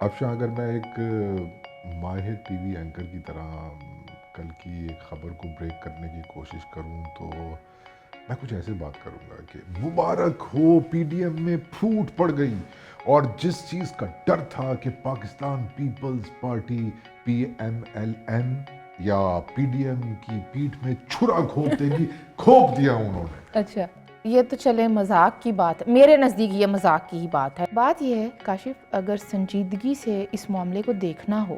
افشاں، اگر میں ایک ماہر ٹی وی اینکر کی طرح کل کی ایک خبر کو بریک کرنے کی کوشش کروں تو میں کچھ ایسے بات کروں گا کہ مبارک ہو، پی ڈی ایم میں پھوٹ پڑ گئی، اور جس چیز کا ڈر تھا کہ Pakistan Peoples Party P M L N یا پی ڈی ایم کی پیٹھ میں چھرا گھونپ دے گی، گھونپ دیا انہوں نے۔ اچھا، یہ تو چلے مذاق کی بات ہے، میرے نزدیک یہ مذاق کی ہی بات ہے۔ بات یہ ہے کاشف، اگر سنجیدگی سے اس معاملے کو دیکھنا ہو،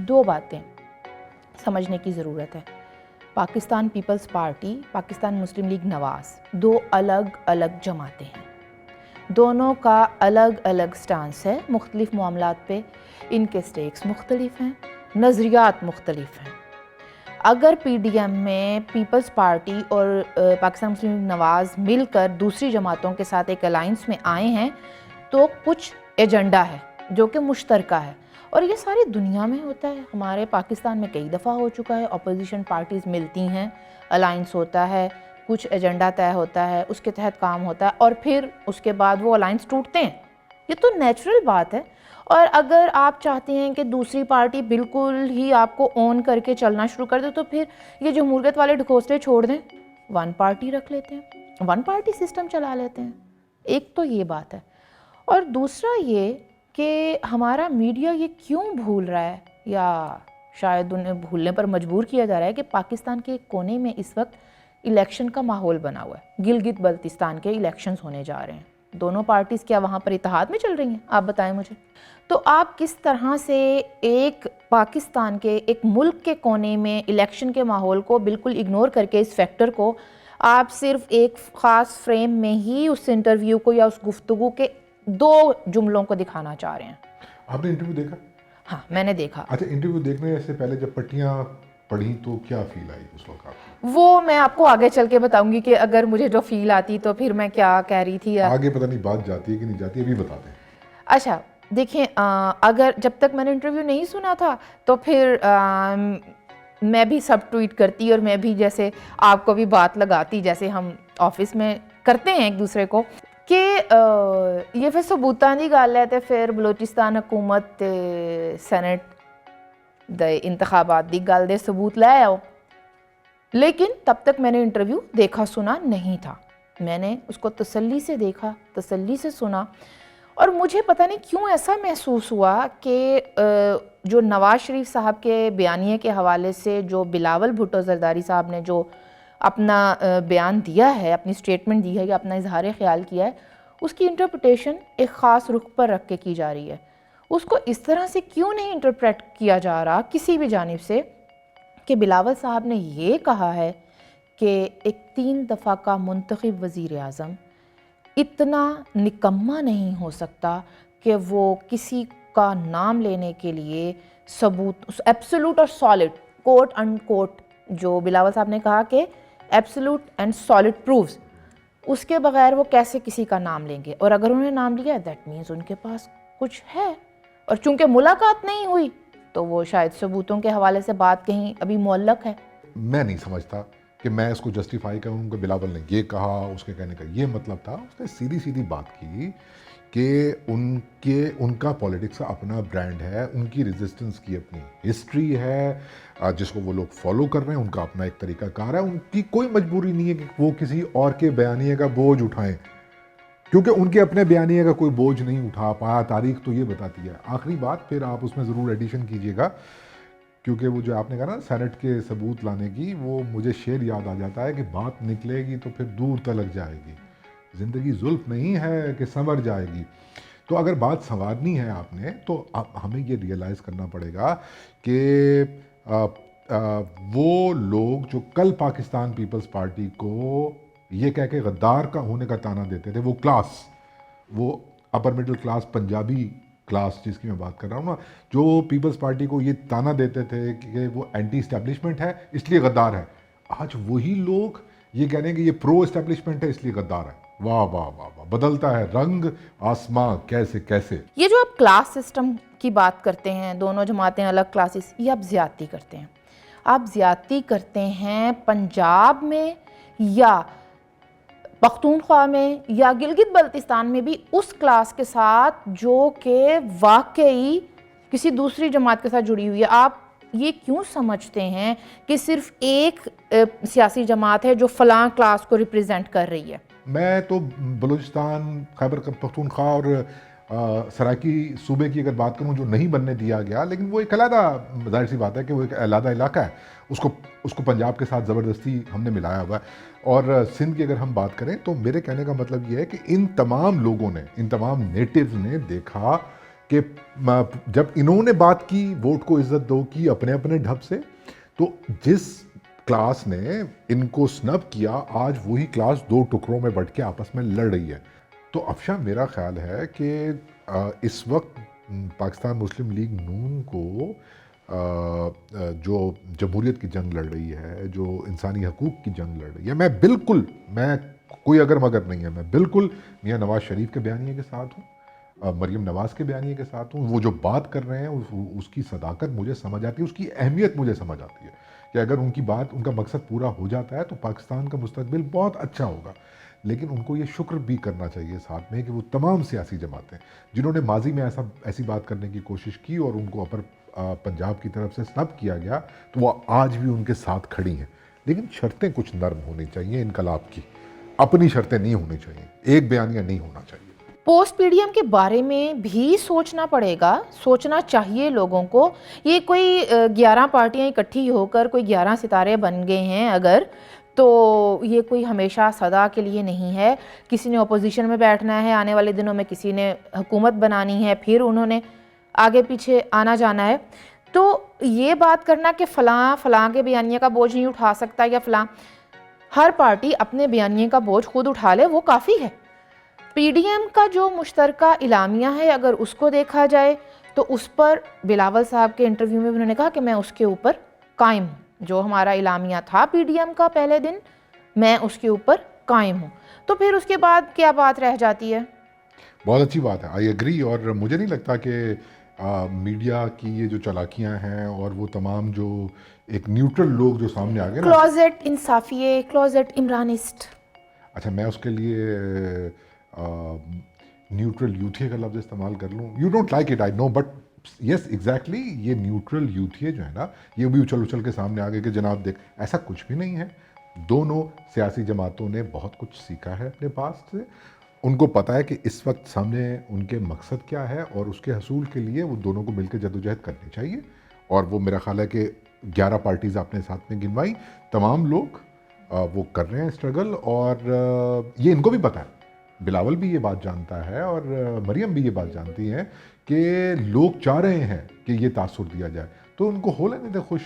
دو باتیں سمجھنے کی ضرورت ہے۔ پاکستان پیپلز پارٹی، پاکستان مسلم لیگ نواز، دو الگ الگ جماعتیں ہیں، دونوں کا الگ الگ سٹانس ہے مختلف معاملات پہ، ان کے سٹیکس مختلف ہیں، نظریات مختلف ہیں۔ اگر پی ڈی ایم میں پیپلز پارٹی اور پاکستان مسلم لیگ نواز مل کر دوسری جماعتوں کے ساتھ ایک الائنس میں آئے ہیں تو کچھ ایجنڈا ہے جو کہ مشترکہ ہے، اور یہ ساری دنیا میں ہوتا ہے۔ ہمارے پاکستان میں کئی دفعہ ہو چکا ہے، اپوزیشن پارٹیز ملتی ہیں، الائنس ہوتا ہے، کچھ ایجنڈا طے ہوتا ہے، اس کے تحت کام ہوتا ہے، اور پھر اس کے بعد وہ الائنس ٹوٹتے ہیں۔ یہ تو نیچرل بات ہے، اور اگر آپ چاہتے ہیں کہ دوسری پارٹی بالکل ہی آپ کو اون کر کے چلنا شروع کر دے تو پھر یہ جمہوریت والے ڈھکوسلے چھوڑ دیں، ون پارٹی رکھ لیتے ہیں، ون پارٹی سسٹم چلا لیتے ہیں۔ ایک تو یہ بات ہے، اور دوسرا یہ کہ ہمارا میڈیا یہ کیوں بھول رہا ہے، یا شاید انہیں بھولنے پر مجبور کیا جا رہا ہے کہ پاکستان کے کونے میں اس وقت الیکشن کا ماحول بنا ہوا ہے۔ گلگت بلتستان کے الیکشنز ہونے جا رہے ہیں، دونوں پارٹیز کیا وہاں پر اتحاد میں چل رہی ہیں؟ آپ بتائیں مجھے۔ تو آپ کس طرح سے ایک پاکستان کے ایک ملک کے کونے میں الیکشن کے ماحول کو بالکل اگنور کر کے اس فیکٹر کو آپ صرف ایک خاص فریم میں ہی اس انٹرویو کو یا اس گفتگو کے دو جملوں کو دکھانا چاہ رہے ہیں؟ آپ نے انٹرویو دیکھا؟ ہاں، میں نے دیکھا۔ اچھا، انٹرویو دیکھنے سے پہلے جب پٹیاں پڑھی تو کیا فیل آئی اس وقت آپ کو؟ وہ میں آپ کو آگے چل کے بتاؤں گی کہ اگر مجھے جو فیل آتی تو پھر میں کیا کہہ رہی تھی۔ آگے پتہ نہیں بات جاتی ہے کہ نہیں جاتی، ابھی بتا دیں۔ اچھا دیکھیں، اگر جب تک میں نے انٹرویو نہیں سنا تھا تو پھر میں بھی سب ٹویٹ کرتی اور میں بھی جیسے آپ کو بھی بات لگاتی جیسے ہم آفس میں کرتے ہیں ایک دوسرے کو، کہ یہ پھر ثبوتاں دی گل ہے تے پھر بلوچستان حکومت تے سینٹ دے انتخابات دی گل دے ثبوت لے آؤ۔ لیکن تب تک میں نے انٹرویو دیکھا سنا نہیں تھا، میں نے اس کو تسلی سے دیکھا، تسلی سے سنا، اور مجھے پتہ نہیں کیوں ایسا محسوس ہوا کہ جو نواز شریف صاحب کے بیانیے کے حوالے سے جو بلاول بھٹو زرداری صاحب نے جو اپنا بیان دیا ہے، اپنی سٹیٹمنٹ دی ہے یا اپنا اظہار خیال کیا ہے، اس کی انٹرپریٹیشن ایک خاص رخ پر رکھ کے کی جا رہی ہے۔ اس کو اس طرح سے کیوں نہیں انٹرپریٹ کیا جا رہا کسی بھی جانب سے کہ بلاول صاحب نے یہ کہا ہے کہ ایک 3 دفعہ کا منتخب وزیر اعظم اتنا نکما نہیں ہو سکتا کہ وہ کسی کا نام لینے کے لیے ثبوت ایبسولوٹ اور سالڈ کوٹ اینڈ کوٹ، جو بلاول صاحب نے کہا کہ ایبسولوٹ اینڈ سالڈ پروفز، اس کے بغیر وہ کیسے کسی کا نام لیں گے، اور اگر انہوں نے نام لیا دیٹ مینز ان کے پاس کچھ ہے، اور چونکہ ملاقات نہیں ہوئی تو وہ شاید ثبوتوں کے حوالے سے بات کہیں ابھی معلق ہے۔ میں نہیں سمجھتا کہ میں اس کو جسٹیفائی کروں کہ بلاول نے یہ کہا، اس کے کہنے کا یہ مطلب تھا۔ اس نے سیدھی سیدھی بات کی کہ ان کا پولیٹکس کا اپنا برانڈ ہے، ان کی ریزسٹنس کی اپنی ہسٹری ہے جس کو وہ لوگ فالو کر رہے ہیں، ان کا اپنا ایک طریقہ کار ہے، ان کی کوئی مجبوری نہیں ہے کہ وہ کسی اور کے بیانیے کا بوجھ اٹھائیں، کیونکہ ان کے اپنے بیانیے کا کوئی بوجھ نہیں اٹھا پایا۔ تاریخ تو یہ بتاتی ہے۔ آخری بات پھر آپ اس میں ضرور ایڈیشن کیجئے گا، کیونکہ وہ جو آپ نے کہا نا سینٹ کے ثبوت لانے کی، وہ مجھے شعر یاد آ جاتا ہے کہ بات نکلے گی تو پھر دور تلک جائے گی، زندگی زلف نہیں ہے کہ سنور جائے گی۔ تو اگر بات سنوارنی ہے آپ نے تو ہمیں یہ ریئلائز کرنا پڑے گا کہ وہ لوگ جو کل پاکستان پیپلز پارٹی کو یہ کہہ کے غدار کا ہونے کا تانا دیتے تھے، وہ کلاس، وہ upper middle class Punjabi class جس کی میں بات کر رہا ہوں نا، جو پیپلز پارٹی کو یہ تانا دیتے تھے کہ وہ اینٹی اسٹیبلشمنٹ ہے اس لیے غدار ہے، آج وہی لوگ یہ کہہ رہے ہیں کہ یہ پرو اسٹیبلشمنٹ ہے اس لیے غدار ہے۔ واہ واہ واہ واہ، بدلتا ہے رنگ آسماں کیسے کیسے۔ یہ جو آپ کلاس سسٹم کی بات کرتے ہیں، دونوں جماعتیں الگ کلاسز، یہ آپ زیادتی کرتے ہیں۔ آپ زیادتی کرتے ہیں پنجاب میں یا پختونخوا میں یا گلگت بلتستان میں بھی اس کلاس کے ساتھ جو کہ واقعی کسی دوسری جماعت کے ساتھ جڑی ہوئی ہے. آپ یہ کیوں سمجھتے ہیں کہ صرف ایک سیاسی جماعت ہے جو فلاں کلاس کو ریپریزنٹ کر رہی ہے؟ میں تو بلوچستان، خیبر پختونخوا اور سرائکی صوبے کی اگر بات کروں جو نہیں بننے دیا گیا، لیکن وہ ایک علیحدہ، ظاہر سی بات ہے کہ وہ ایک علیحدہ علاقہ ہے، اس کو پنجاب کے ساتھ زبردستی ہم نے ملایا ہوا ہے. اور سندھ کی اگر ہم بات کریں تو میرے کہنے کا مطلب یہ ہے کہ ان تمام لوگوں نے، ان تمام نیٹیوز نے دیکھا کہ جب انہوں نے بات کی ووٹ کو عزت دو کی اپنے اپنے ڈھب سے، تو جس کلاس نے ان کو سنب کیا آج وہی کلاس دو ٹکڑوں میں بٹ کے آپس میں لڑ رہی ہے. تو افشاں میرا خیال ہے کہ اس وقت پاکستان مسلم لیگ نون کو جو جمہوریت کی جنگ لڑ رہی ہے، جو انسانی حقوق کی جنگ لڑ رہی ہے، میں کوئی اگر مگر نہیں ہے، میں بالکل میاں نواز شریف کے بیانیے کے ساتھ ہوں، مریم نواز کے بیانیے کے ساتھ ہوں. وہ جو بات کر رہے ہیں اس کی صداقت مجھے سمجھ آتی ہے، اس کی اہمیت مجھے سمجھ آتی ہے کہ اگر ان کی بات، ان کا مقصد پورا ہو جاتا ہے تو پاکستان کا مستقبل بہت اچھا ہوگا. لیکن ان کو یہ شکر بھی کرنا چاہیے ساتھ میں کہ وہ تمام سیاسی جماعتیں جنہوں نے ماضی میں ایسی بات کرنے کی کوشش کی اور ان کو اپر پنجاب کی طرف سے سنب کیا گیا، تو وہ آج بھی ان کے ساتھ کھڑی ہیں. لیکن شرطیں کچھ نرم ہونی چاہیے انقلاب کی، اپنی شرطیں نہیں ہونی چاہیے، ایک بیانیہ نہیں ہونا چاہیے. پوسٹ پی ڈی ایم کے بارے میں بھی سوچنا پڑے گا، سوچنا چاہیے لوگوں کو. یہ کوئی 11 پارٹیاں اکٹھی ہو کر کوئی 11 ستارے بن گئے ہیں اگر، تو یہ کوئی ہمیشہ سدا کے لیے نہیں ہے. کسی نے اپوزیشن میں بیٹھنا ہے، آنے والے دنوں میں کسی نے حکومت بنانی ہے، پھر انہوں نے آگے پیچھے آنا جانا ہے. تو یہ بات کرنا کہ فلاں کے بیانیے کا بوجھ نہیں اٹھا سکتا یا فلاں، ہر پارٹی اپنے بیانیے کا بوجھ خود اٹھا لے وہ کافی ہے. پی ڈی ایم کا جو مشترکہ اعلامیہ ہے اگر اس کو دیکھا جائے تو اس پر بلاول صاحب کے انٹرویو میں انہوں نے کہا کہ میں اس کے اوپر قائم ہوں. جو ہمارا اعلامیہ تھا پی ڈی ایم کا پہلے دن، میں اس کے اوپر قائم ہوں. تو پھر اس کے بعد کیا بات رہ جاتی ہے؟ بہت اچھی بات ہے، آئی ایگری. اور مجھے نہیں لگتا کہ میڈیا کی یہ جو چالاکیاں ہیں اور وہ تمام جو ایک نیوٹرل لوگ جو سامنے آ گئے نا، کلوزٹ انصافیے، کلوزٹ عمرانسٹ. اچھا میں اس کے لیے نیوٹرل یوتھیے کا لفظ استعمال کر لوں. You don't like it, I know, but yes exactly یہ نیوٹرل یوتھیے جو ہے نا، یہ بھی اچھل کے سامنے آ گئے کہ جناب دیکھ ایسا کچھ بھی نہیں ہے. دونوں سیاسی جماعتوں نے بہت کچھ سیکھا ہے اپنے پاس سے. ان کو پتہ ہے کہ اس وقت سامنے ان کے مقصد کیا ہے اور اس کے حصول کے لیے وہ دونوں کو مل کے جدوجہد کرنی چاہیے. اور وہ میرا خیال ہے کہ 11 پارٹیز آپ نے ساتھ میں گنوائی، تمام لوگ وہ کر رہے ہیں اسٹرگل. اور یہ ان کو بھی پتہ ہے، بلاول بھی یہ بات جانتا ہے اور مریم بھی یہ بات جانتی ہے کہ لوگ چاہ رہے ہیں کہ یہ تاثر دیا جائے، تو ان کو ہو لینے دے خوش.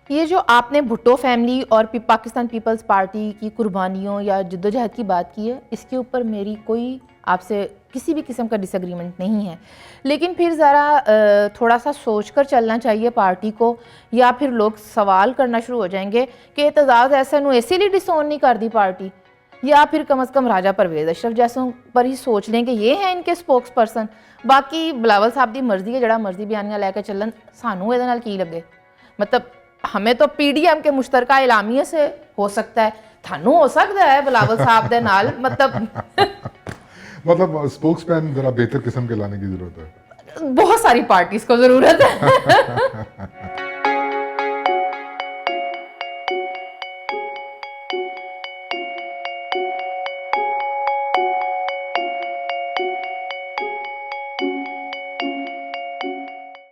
یہ جو آپ نے بھٹو فیملی اور پاکستان پیپلز پارٹی کی قربانیوں یا جدوجہد کی بات کی ہے، اس کے اوپر میری کوئی آپ سے کسی بھی قسم کا ڈس ایگریمنٹ نہیں ہے. لیکن پھر ذرا تھوڑا سا سوچ کر چلنا چاہیے پارٹی کو، یا پھر لوگ سوال کرنا شروع ہو جائیں گے کہ اعتزاز احسن اسی لیے ڈسون نہیں کر دی پارٹی، یا پھر کم از کم راجہ پرویز اشرف جیسوں پر ہی سوچ لیں کہ یہ ہیں ان کے سپوکس پرسن. باقی بلاول صاحب دی مرضی ہے، جڑا مرضی بیانیہ لے کے چلن، سانوں یہ کی لگے. مطلب ہمیں تو پی ڈی ایم کے مشترکہ اعلامیے سے ہو سکتا ہے، تھانوں ہو سکتا ہے بلاول صاحب دے نال. مطلب اسپوکس مین ذرا بہتر قسم کے لانے کی ضرورت ہے. بہت ساری پارٹیز کو ضرورت ہے.